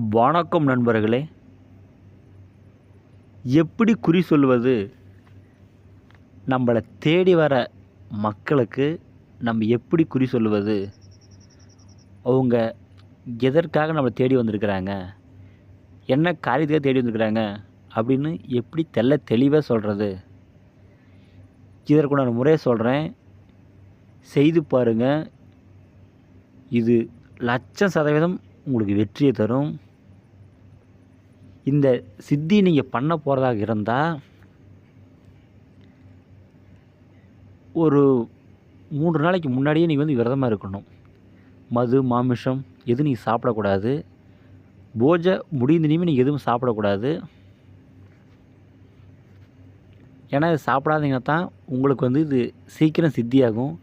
வணக்கம் நண்பர்களே. எப்படி குறி சொல்வது? நம்மளை தேடி வர மக்களுக்கு நம்ம எப்படி குறி சொல்வது? அவங்க எதற்காக நம்மளை தேடி வந்திருக்கிறாங்க, என்ன காரியத்துக்காக தேடி வந்திருக்கிறாங்க அப்படின்னு எப்படி தெளிவாக சொல்கிறது? இதற்கு நான் முறையை சொல்கிறேன், செய்து பாருங்கள். இது 100% உங்களுக்கு வெற்றியை தரும். இந்த சித்தி நீங்கள் பண்ண போகிறதாக இருந்தால் ஒரு 3 நாளைக்கு முன்னாடியே நீங்கள் விரதமாக இருக்கணும். மது மாமிசம் எதுவும் நீங்கள் சாப்பிடக்கூடாது. பூஜை முடிந்தனையுமே நீங்கள் எதுவும் சாப்பிடக்கூடாது. ஏன்னா இது சாப்பிடாதீங்கன்னா தான் உங்களுக்கு இது சீக்கிரம் சித்தியாகும்.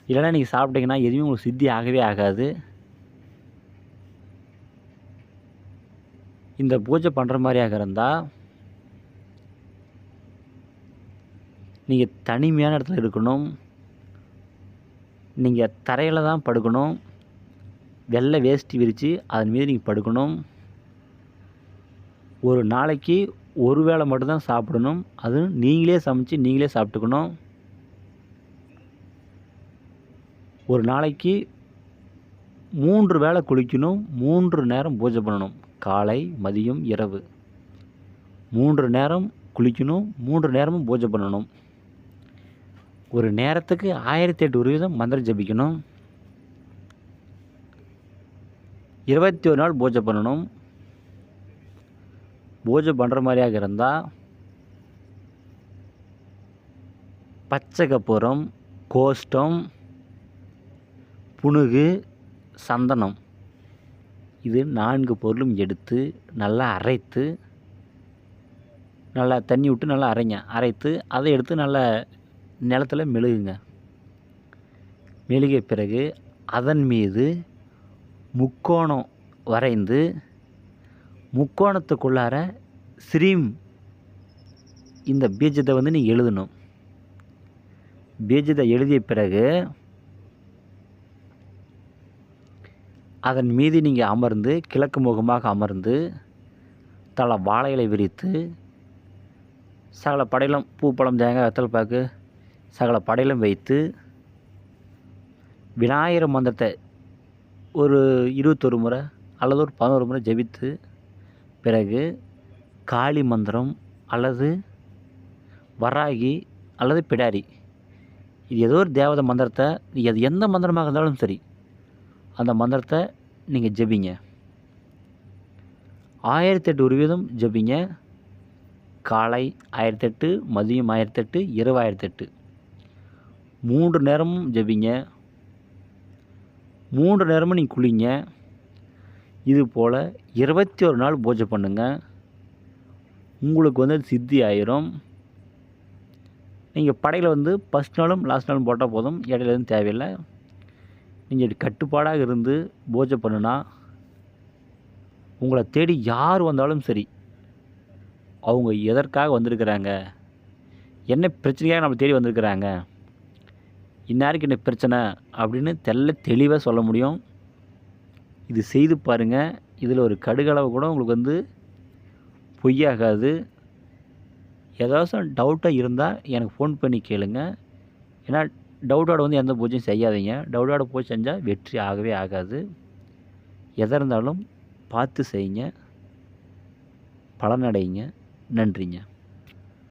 இல்லைனா நீங்கள் சாப்பிட்டீங்கன்னா எதுவுமே உங்களுக்கு சித்தி ஆகவே ஆகாது. இந்த பூஜை பண்ணுற மாதிரியாக இருந்தால் நீங்கள் தனிமையான இடத்துல இருக்கணும். நீங்கள் தரையில் தான் படுக்கணும். வெள்ளை வேஷ்டி விரித்து அதன் மீது நீங்கள் படுக்கணும். ஒரு நாளைக்கு ஒரு வேளை மட்டும்தான் சாப்பிடணும். அதுவும் நீங்களே சமைச்சு நீங்களே சாப்பிட்டுக்கணும். ஒரு நாளைக்கு 3 வேளை குளிக்கணும். 3 நேரம் பூஜை பண்ணணும். காலை, மதியம், இரவு 3 நேரம் குளிக்கணும். 3 நேரமும் பூஜை பண்ணணும். ஒரு நேரத்துக்கு 1008 வீதம் மந்திரம் ஜபிக்கணும். 21 நாள் பூஜை பண்ணணும். பூஜை பண்ணுற மாதிரியாக இருந்தால் பச்சை கற்பூரம், கோஷ்டம், புனுகு, சந்தனம் இது 4 பொருளும் எடுத்து நல்லா அரைத்து, நல்லா தண்ணி விட்டு நல்லா அரைத்து அதை எடுத்து நல்லா நிலத்தில் மெழுகுங்க. மெழுகிய பிறகு அதன் மீது முக்கோணம் வரைந்து முக்கோணத்துக்குள்ளார ஸ்ரீம் இந்த பீஜத்தை நீங்கள் எழுதணும். பீஜத்தை எழுதிய பிறகு அதன் மீது நீங்கள் அமர்ந்து கிழக்கு முகமாக அமர்ந்து தலை வாழை இலை விரித்து சகல படையிலும் பூ பழம் தேங்காய் வெத்தலை பாக்கு சகல படையிலும் வைத்து விநாயகர் மந்திரத்தை ஒரு 21 முறை அல்லது ஒரு 11 முறை ஜபித்து பிறகு காளி மந்திரம் அல்லது வராகி அல்லது பிடாரி இது ஏதோ ஒரு தேவதை மந்திரத்தை அது எந்த மந்திரமாக இருந்தாலும் சரி அந்த மந்திரத்தை நீங்கள் ஜபிங்க. 1008 வீதம் ஜபிங்க. காலை 1008, மதியம் 1008, இரவு 1008 3 நேரமும் ஜபிங்க. 3 நேரமும் நீங்கள் குளிங்க. இது போல் 21 நாள் பூஜை பண்ணுங்கள். உங்களுக்கு சித்தி ஆயிரும். நீங்கள் படையில் ஃபஸ்ட் நாளும் லாஸ்ட் நாளும் போட்டால் போதும். இடையில எதுவும் தேவையில்லை. நீங்கள் கட்டுப்பாடாக இருந்து பூஜை பண்ணுனா உங்களை தேடி யார் வந்தாலும் சரி அவங்க எதற்காக வந்திருக்கிறாங்க, என்ன பிரச்சனையாக நம்ம தேடி வந்திருக்கிறாங்க, இன்னாருக்கு என்ன பிரச்சனை அப்படின்னு தெளிவாக சொல்ல முடியும். இது செய்து பாருங்கள். இதில் ஒரு கடுகளவு கூட உங்களுக்கு பொய்யாகாது. ஏதாச்சும் டவுட்டாக இருந்தால் எனக்கு ஃபோன் பண்ணி கேளுங்க. ஏன்னா டவுட்டோட எந்த பூஜையும் செய்யாதீங்க. டவுட்டோட பூஜை செஞ்சால் வெற்றி ஆகவே ஆகாது. எதாக இருந்தாலும் பார்த்து செய்யுங்க. பலனடையுங்க. நன்றிங்க.